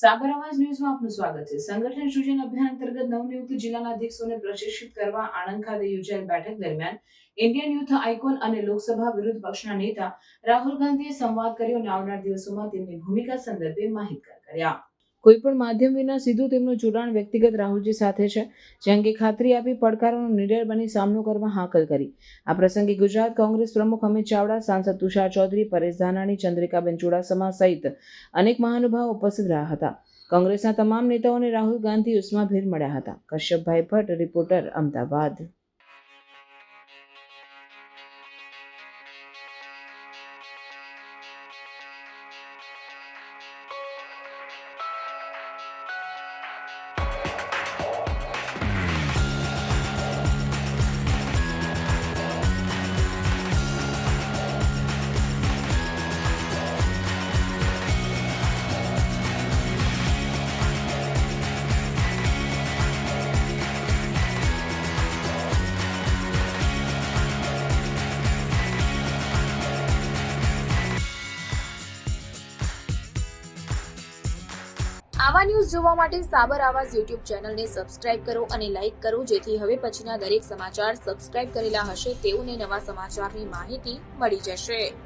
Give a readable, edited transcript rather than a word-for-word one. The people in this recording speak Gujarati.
સાબર અવાજ ન્યૂઝમાં આપનું સ્વાગત છે। સંગઠન સૃજન અભિયાન અંતર્ગત નવનિયુક્ત જિલ્લાના અધ્યક્ષોને પ્રશિક્ષિત કરવા આણંદ ખાતે યોજાયેલ બેઠક દરમિયાન ઇન્ડિયન યુથ આઇકોન અને લોકસભા વિરોધ પક્ષના નેતા રાહુલ ગાંધીએ સંવાદ કર્યો અને આવનાર દિવસોમાં તેમની ભૂમિકા સંદર્ભે માહિતગાર કર્યા। કોઈપણ માધ્યમ વિના સીધું તેમનું જોડાણ વ્યક્તિગત રાહુલજી સાથે છે, જે અંગે ખાતરી આપી પડકારોનો નિડર બની સામનો કરવા હાકલ કરી। આ પ્રસંગે ગુજરાત કોંગ્રેસ પ્રમુખ અમિત ચાવડા, સાંસદ તુષાર ચૌધરી, પરેશ ધાનાણી, ચંદ્રિકાબેન ચુડાસમા સહિત અનેક મહાનુભાવો ઉપસ્થિત રહ્યા હતા। કોંગ્રેસના તમામ નેતાઓને રાહુલ ગાંધી ઉષ્માભેર મળ્યા હતા। કશ્યપભાઈ ભટ્ટ, રિપોર્ટર, અમદાવાદ। આવા ન્યૂઝ જોવા માટે સાબર આવાઝ યુટ્યુબ ચેનલને સબસ્ક્રાઇબ કરો અને લાઇક કરો, જેથી હવે પછીના દરેક સમાચાર સબસ્ક્રાઇબ કરેલા હશે તેઓને નવા સમાચારની માહિતી મળી જશે।